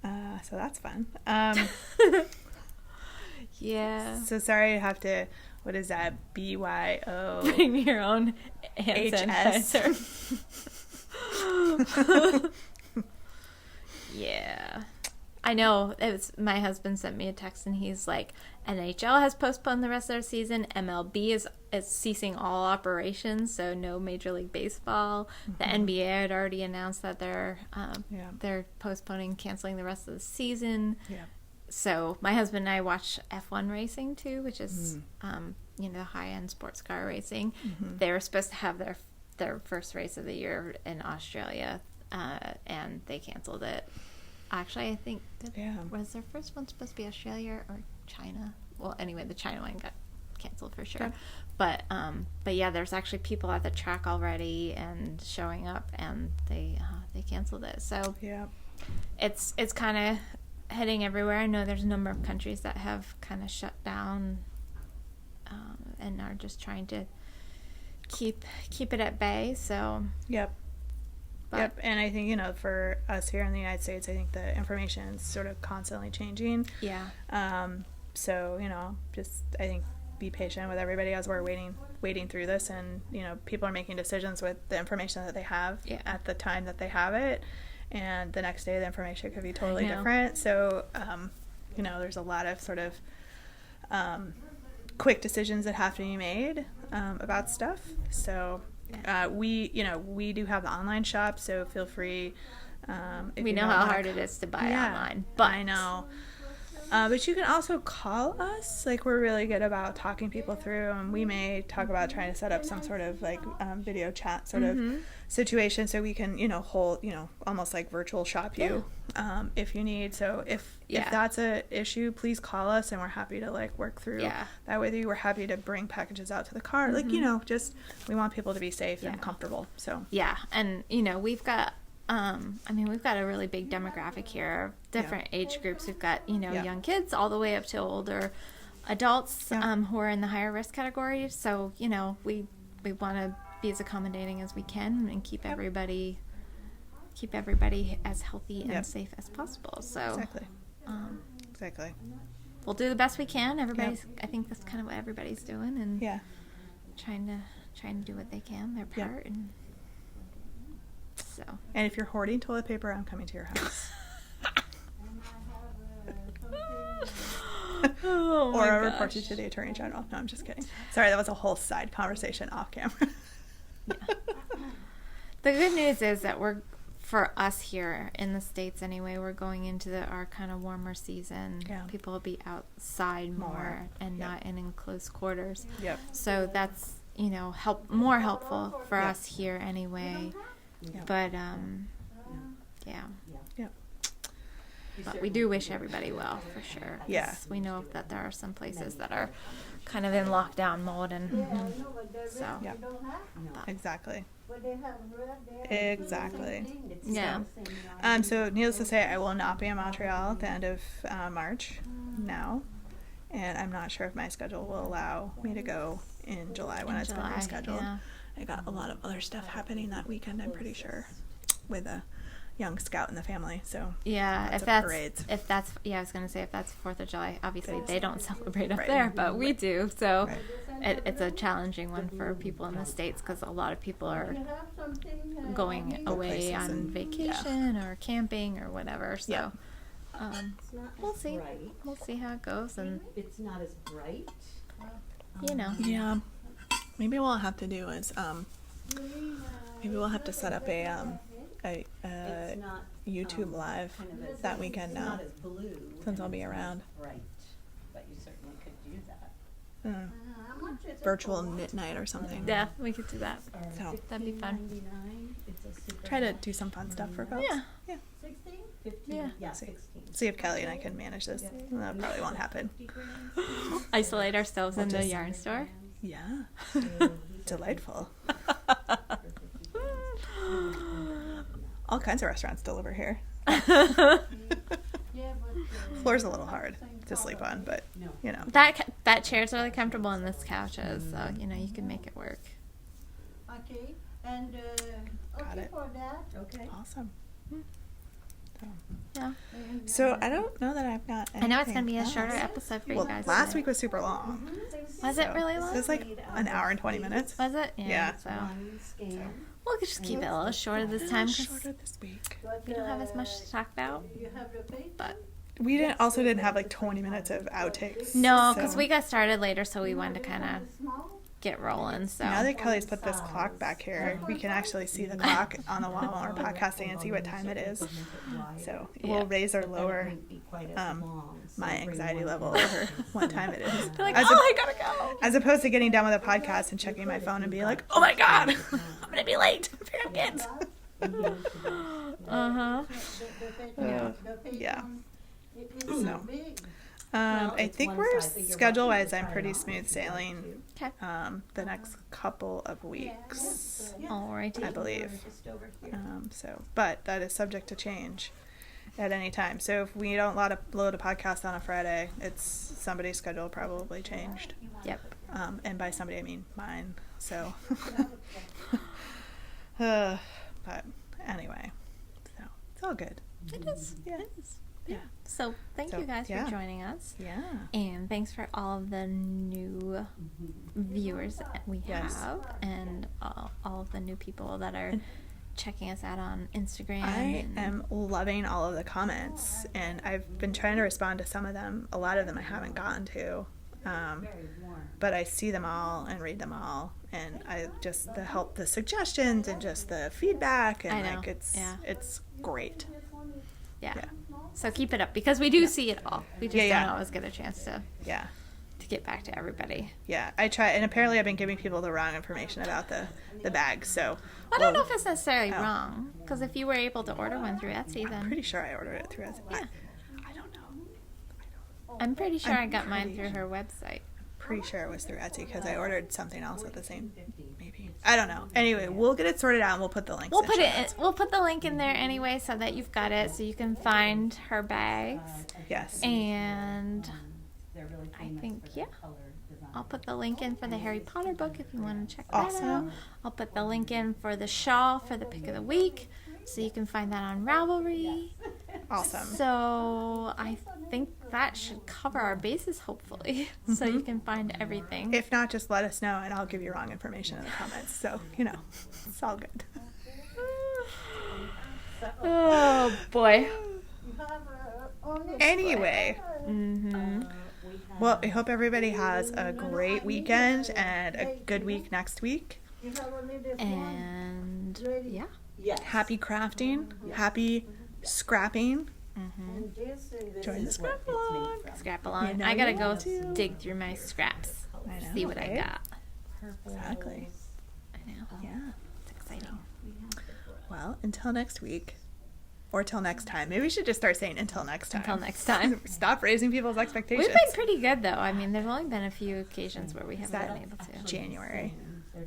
that's fun. Yeah. So sorry to have to, what is that? BYO. Bring your own hand sanitizer. Yeah. I know. My husband sent me a text and he's like, NHL has postponed the rest of their season. MLB is ceasing all operations, so no Major League Baseball. The NBA had already announced that they're postponing, canceling the rest of the season. Yeah. so my husband and I watch F1 racing too, which is high-end sports car racing. They were supposed to have their first race of the year in Australia, and they canceled it. Actually, I think was their first one supposed to be Australia or China? Well, anyway, the China one got canceled for sure. But yeah, there's actually people at the track already and showing up, and they canceled it. So it's kind of heading everywhere. I know there's a number of countries that have kind of shut down and are just trying to keep it at bay. So and I think for us here in the United States, I think the information is sort of constantly changing. So just I think be patient with everybody as we're waiting through this, and people are making decisions with the information that they have at the time that they have it, and the next day the information could be totally different. So there's a lot of sort of quick decisions that have to be made about stuff. So we do have the online shop, so feel free. We know how hard it is to buy online, but I know. But you can also call us. Like, we're really good about talking people through, and we may talk about trying to set up some sort of like video chat sort of situation, so we can hold almost like virtual shop you if you need. So if that's a issue, please call us, and we're happy to like work through that with you. We're happy to bring packages out to the car. Like just we want people to be safe and comfortable. So and we've got we've got a really big demographic here, different age groups. We've got, young kids all the way up to older adults who are in the higher risk category. So, we want to be as accommodating as we can and keep everybody as healthy and safe as possible. So exactly. We'll do the best we can. I think that's kind of what everybody's doing, and trying to do what they can, their part, and so. And if you're hoarding toilet paper, I'm coming to your house. Or I'll report you to the Attorney General. No, I'm just kidding. Sorry, that was a whole side conversation off camera. The good news is that for us here in the States anyway, we're going into our kind of warmer season. People will be outside more and not in enclosed quarters. So that's, more helpful for us here anyway. But but we do wish everybody well, for sure. We know that there are some places that are kind of in lockdown mode, and so exactly. So needless to say, I will not be in Montreal at the end of March now, and I'm not sure if my schedule will allow me to go in July when it's been rescheduled. I got a lot of other stuff happening that weekend, I'm pretty sure, with a young scout in the family. So if that's I was going to say, if that's 4th of July, obviously they don't celebrate up there, but we do. So it's a challenging one for people in the States, because a lot of people are going away on vacation or camping or whatever. So we'll see. We'll see how it goes, and it's not as bright. Maybe what we'll have to do is maybe we'll have to set up a YouTube live that weekend now, since I'll be around. Right, but you certainly could do that. Virtual knit night or something. Yeah, we could do that. So that'd be fun. Try to do some fun stuff for folks. 16? 15? Yeah, 16. See if Kelly and I can manage this. That probably won't happen. Isolate ourselves in the yarn store. Yeah. Delightful. All kinds of restaurants deliver here. Floor's a little hard to sleep on, but that chair's really comfortable, and this couch is, so you can make it work. Okay, and for that. Okay. Awesome. Yeah. So I don't know that I've got anything. I know it's going to be a shorter episode for you guys. Last week was super long. Was it really long? It was like an hour and 20 minutes. Was it? Yeah. So we'll just keep it a little shorter this time, Shorter this week. We don't have as much to talk about. But we didn't have like 20 minutes of outtakes. No, because we got started later, so we wanted to kind of get rolling. So now that Kelly's put this clock back here, we can actually see the clock on the wall while we're podcasting and see what time it is. So we'll raise or lower my anxiety level over what time it is. They're like, I gotta go. As opposed to getting done with a podcast and checking my phone and being like, oh my God, I'm going to be late for kids. Uh-huh. Yeah. So, I think we're schedule-wise, I'm pretty smooth sailing Okay. the next couple of weeks, Alrighty. I believe. But that is subject to change at any time. So if we don't load a podcast on a Friday, it's somebody's schedule probably changed. Yep. And by somebody, I mean mine. So, but anyway, so it's all good. It is. Yeah. It is. Yeah. So thank you guys yeah. for joining us. Yeah. And thanks for all of the new viewers that we Yes. have, and all of the new people that are checking us out on Instagram. I am loving all of the comments, and I've been trying to respond to some of them. A lot of them I haven't gotten to, but I see them all and read them all, and I just the suggestions and just the feedback, and I know. like it's great. Yeah. Yeah. So keep it up, because we do see it all. We just Yeah. don't always get a chance to Yeah. get back to everybody. Yeah, I try, and apparently I've been giving people the wrong information about the bag, so I don't know if it's necessarily Oh. wrong, because if you were able to order one through Etsy, I'm then pretty sure I ordered it through Etsy. Yeah. I don't know. I'm pretty sure I'm I got mine pretty through her website. Pretty sure it was through Etsy because I ordered something else at the same. Maybe I don't know. Anyway, we'll get it sorted out and we'll put the links. We'll in put show it. notes. We'll put the link in there anyway, so that you've got it, so you can find her bags. Yes. And I think I'll put the link in for the Harry Potter book if you want to check that out. Awesome. I'll put the link in for the shawl for the pick of the week, so you can find that on Ravelry. Awesome. So I think that should cover our bases, hopefully, so you can find everything. If not, just let us know and I'll give you wrong information in the comments. So it's all good. Oh boy. Anyway. Mm-hmm. Well, I hope everybody has a great weekend and a good week next week. And yeah. Happy crafting. Happy scrapping. Mm-hmm. Join the scrap along. Scrap along. You know I gotta you go want to. dig through my scraps. I know, See what right? I got. Exactly. I know. Yeah. It's exciting. Well, until next week. Or till next time. Maybe we should just start saying until next time. Until next time. Stop raising people's expectations. We've been pretty good though. I mean, there's only been a few occasions where we haven't that been able to. January.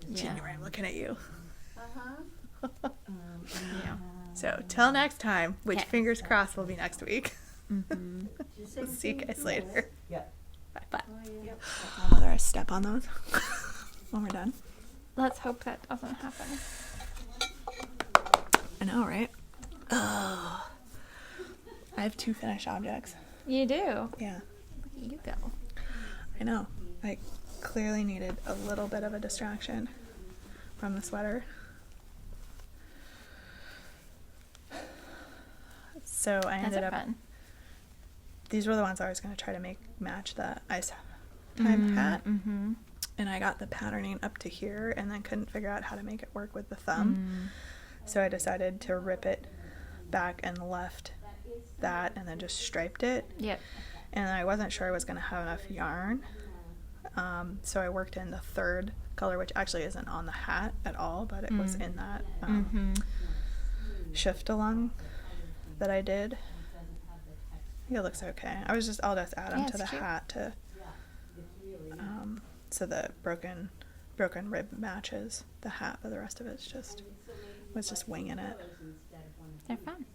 Yeah. January, I'm looking at you. Yeah. So, till next time, which Okay. fingers crossed will be next week. Mm-hmm. See you guys later. But I'll mother step on those when we're done. let's hope that doesn't happen. I know, right? Oh. I have 2 finished objects. You do. Yeah, You go. I know. I clearly needed a little bit of a distraction from the sweater. So I That's ended up. fun. These were the ones I was going to try to make match the ice time hat. Mm-hmm. And I got the patterning up to here and then couldn't figure out how to make it work with the thumb. So I decided to rip it back and left that and then just striped it. Yep. And I wasn't sure I was going to have enough yarn. So I worked in the 3rd color, which actually isn't on the hat at all, but it was in that shift along that I did. I think it looks okay. I'll just add them Yeah, to it's the cute. hat to so the broken rib matches the hat, but the rest of it's just winging it. They're fun.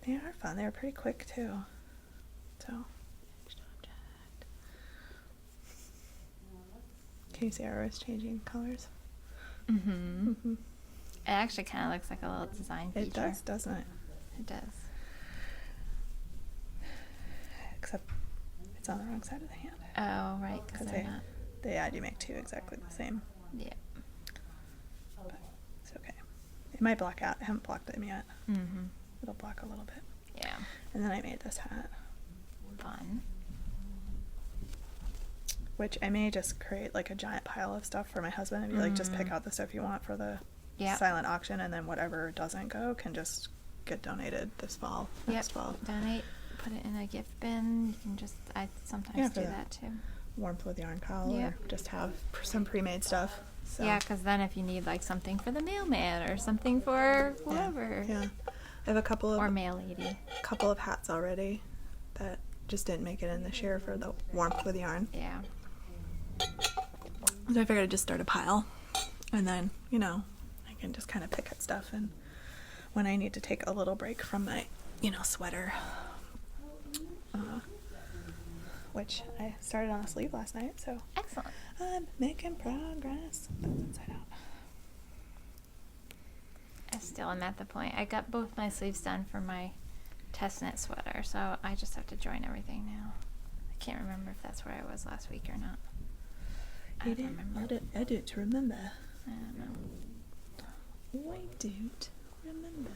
They are fun. They were pretty quick too. So can you see our rose changing colors? Mm-hmm. It actually kind of looks like a little design feature. It does, doesn't it? It does. Except it's on the wrong side of the hand. Oh, right, because Because they're not. they had you make 2 exactly the same. Yeah. But it's okay. It might block out. I haven't blocked them yet. Mm-hmm. It'll block a little bit. Yeah. And then I made this hat, Fun. which I may just create like a giant pile of stuff for my husband and be like, just pick out the stuff you want for the Yep. silent auction, and then whatever doesn't go can just get donated this fall, next fall. Donate. put it in a gift bin. You can just, I sometimes do that too. Warmth with yarn call, Yep. or just have some pre-made stuff. So. Yeah, because then if you need like something for the mailman or something for whoever. Yeah. I have a couple of Or mail lady. hats already that just didn't make it in this year for the warmth with yarn. Yeah. So I figured I'd just start a pile, and then, you know, I can just kind of pick at stuff, and when I need to take a little break from my, you know, sweater, which I started on a sleeve last night, so Excellent. I'm making progress. That's inside out. I still am at the point. I got both my sleeves done for my test knit sweater, so I just have to join everything now. I can't remember if that's where I was last week or not. I don't remember. Edit, remember. I don't know. I don't remember.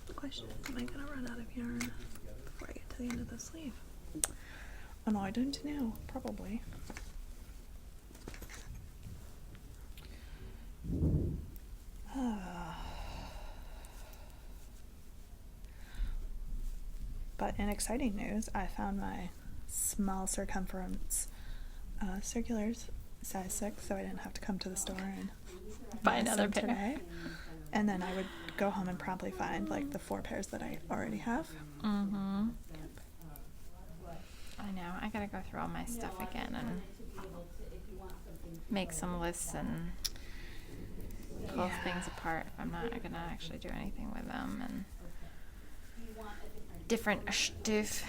The question is, am I going to run out of yarn before I get to the end of the sleeve? Oh no, I don't know. Probably. But in exciting news, I found my small circumference circulars, size 6, so I didn't have to come to the store and Buy another some pair. today. And then I would go home and promptly find like the 4 pairs that I already have. Mm-hmm. I know. I gotta go through all my stuff again and make some lists and pull things apart if I'm not gonna actually do anything with them, and different stuff.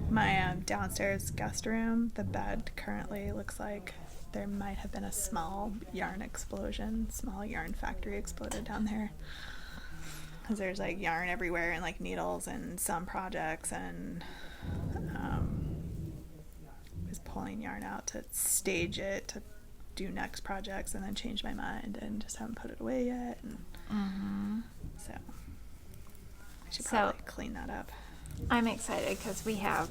My downstairs guest room, the bed currently looks like there might have been a small yarn factory exploded down there. Because there's like yarn everywhere and like needles and some projects, and was pulling yarn out to stage it to do next projects, and then change my mind and just haven't put it away yet. And so I should probably clean that up. I'm excited because we have,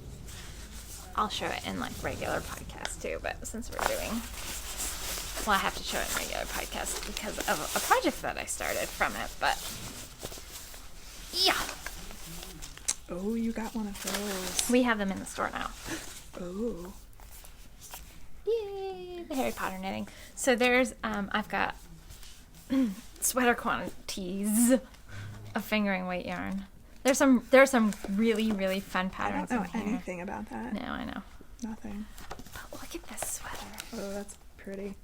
I'll show it in like regular podcast too, but since we're doing, well, I have to show it in regular podcast because of a project that I started from it, but yeah. Oh, you got one of those. We have them in the store now. Oh. Yay, the Harry Potter knitting. So there's, I've got sweater quantities of fingering weight yarn. There's some really, really fun patterns I don't know in here. anything about that. No, I know. Nothing. But look at this sweater. Oh, that's pretty.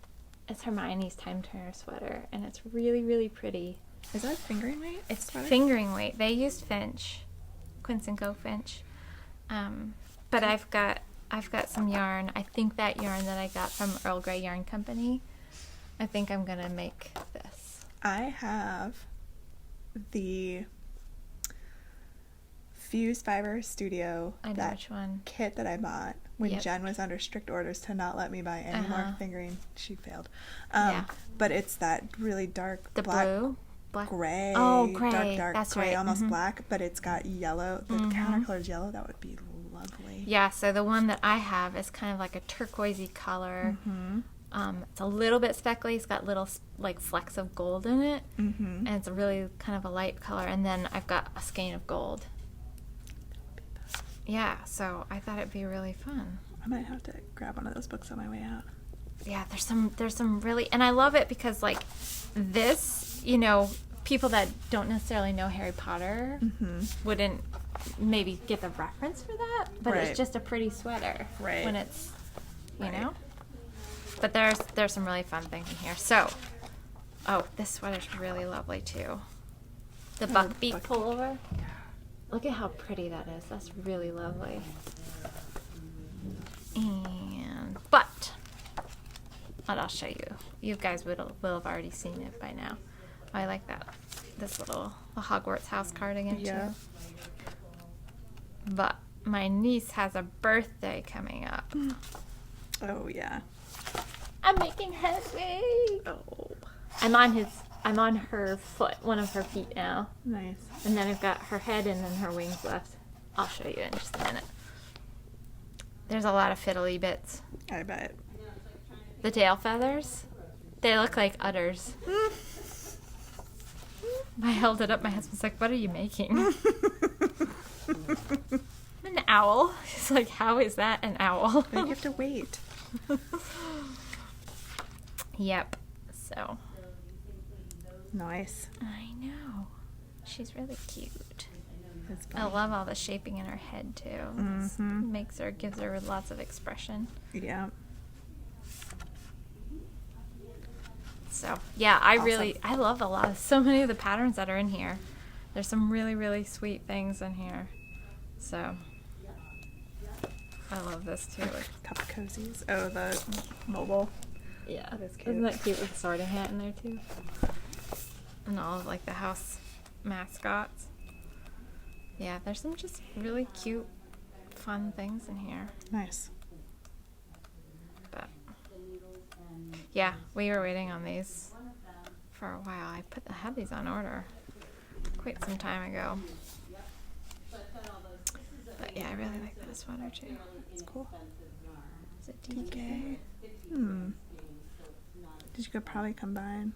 It's Hermione's Time Turner sweater, and it's really, really pretty. Is that fingering weight? It's sweater? fingering weight. They used Finch, Quince and Co. Finch, but I've got some yarn. I think that yarn that I got from Earl Grey Yarn Company. I think I'm gonna make this. I have the Fuse Fiber Studio, I know that which one. kit that I bought when Yep. Jen was under strict orders to not let me buy any more fingering. She failed. Yeah. But it's that really dark The black, black. gray, Oh, gray. dark That's gray, right. almost black, but it's got yellow. The countercolor's yellow. That would be lovely. Yeah. So the one that I have is kind of like a turquoisey color. It's a little bit speckly. It's got little like flecks of gold in it, and it's a really kind of a light color. And then I've got a skein of gold. Yeah, so I thought it'd be really fun. I might have to grab one of those books on my way out. Yeah, there's some really, and I love it because like this, you know, people that don't necessarily know Harry Potter wouldn't maybe get the reference for that, but Right. it's just a pretty sweater Right. when it's, you Right. know. But there's some really fun things in here. So, oh, this sweater's really lovely too. The buckbeak pullover. Look at how pretty that is. That's really lovely. And but I'll show you. You guys will have already seen it by now. I like that. This little Hogwarts house cardigan Yeah. too. But my niece has a birthday coming up. Oh yeah. I'm making headway. Oh, I'm on her foot, one of her feet now. nice. And then I've got her head and then her wings left. I'll show you in just a minute. There's a lot of fiddly bits. I bet. The tail feathers, they look like udders. I held it up. My husband's like, "What are you making?" An owl. He's like, how is that an owl? But you have to wait. Yep. So. Nice. I know. She's really cute. It's I fun. love all the shaping in her head too. Mhm. Gives her lots of expression. Yeah. So yeah, I Awesome. love so many of the patterns that are in here. There's some really, really sweet things in here. So I love this too. Cup cozies. Oh, the mobile. Yeah. That is cute. Isn't that cute with the sorting hat in there too? And all of like the house mascots. Yeah, there's some just really cute, fun things in here. Nice. But yeah, we were waiting on these for a while. I had these on order quite some time ago. But yeah, I really like that sweater too. It's cool. Is it DK? You could probably combine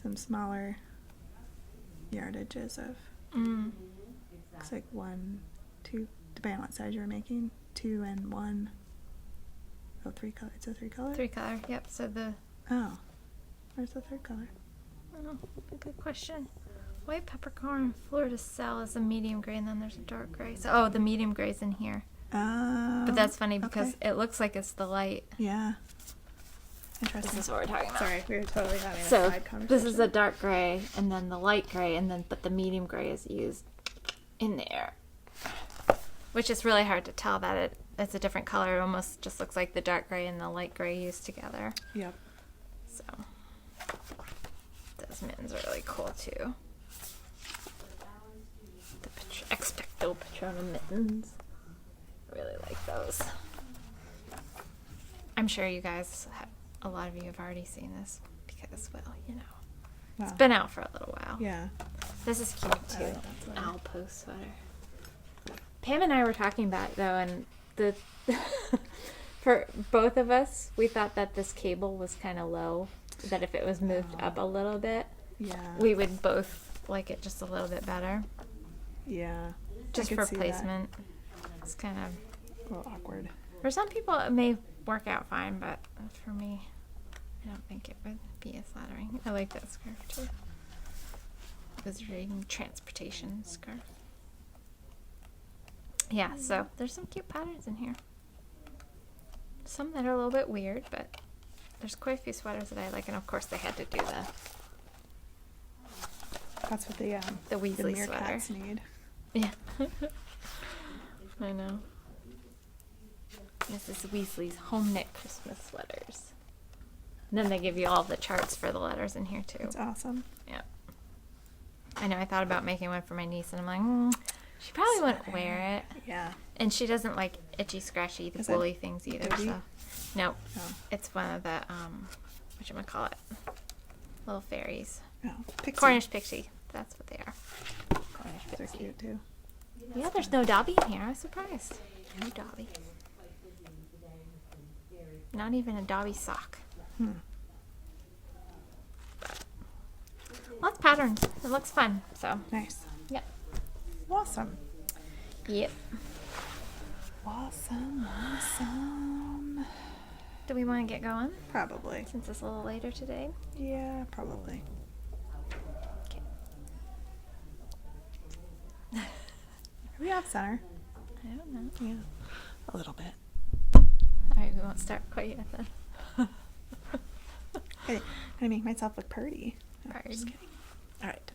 some smaller yardages of. It's like 1, 2, depending on what size you're making. 2 and 1. Oh, 3 color. It's a 3 color? 3 color, yep. So Oh. Where's the 3rd color? oh, good question. White peppercorn Florida Cell is a medium gray, and then there's a dark gray. So, the medium gray's in here. Oh. But that's funny because okay. it looks like it's the light. Yeah. Interesting. This is what we're talking about. Sorry, we were totally having a So side conversation. this is a dark gray, and then the light gray, but the medium gray is used in there, which is really hard to tell that it's a different color. It almost just looks like the dark gray and the light gray used together. Yep. So those mittens are really cool too. The Expecto Patronum mittens. I really like those. I'm sure you guys a lot of you have already seen this because, well, you know, Wow. it's been out for a little while. Yeah. This is cute I too. like that sweater. Owl post sweater. Pam and I were talking about it though, and for both of us, we thought that this cable was kind of low. That if it was moved up a little bit, Yeah. we would both like it just a little bit better. Yeah. Just I could for see that. placement. It's kind of, A little awkward. for some people it may work out fine, but for me, I don't think it would be as flattering. I like that scarf too. Visiting transportation scarf. Yeah, so there's some cute patterns in here. Some that are a little bit weird, but there's quite a few sweaters that I like, and of course they had to do That's what the Weasley sweater. meerkats need. Yeah. I know. This is Weasley's home knit Christmas sweaters. And then they give you all the charts for the letters in here too. It's awesome. Yeah. I know, I thought about making one for my niece, and I'm like, she probably wouldn't Sweater. wear it. Yeah. And she doesn't like itchy, scratchy, Is it woolly things either. doobie? So, no, Oh. it's one of the whatchamacallit, little fairies. Oh. Pixie. Cornish pixie. That's what they are. Cornish They're pixie. cute too. Yeah, there's no Dobby in here. I was surprised. No Dobby. Not even a Dobby sock. Lots of patterns. It looks fun. So, Nice. yep. Awesome. Yep. Awesome. Do we want to get going Probably. since it's a little later today? Yeah, probably. Okay. Are we off center? I don't know. Yeah. A little bit. All right, we won't start quite yet then. Okay. I'm gonna make myself look pretty. No, Alright. just kidding. All right.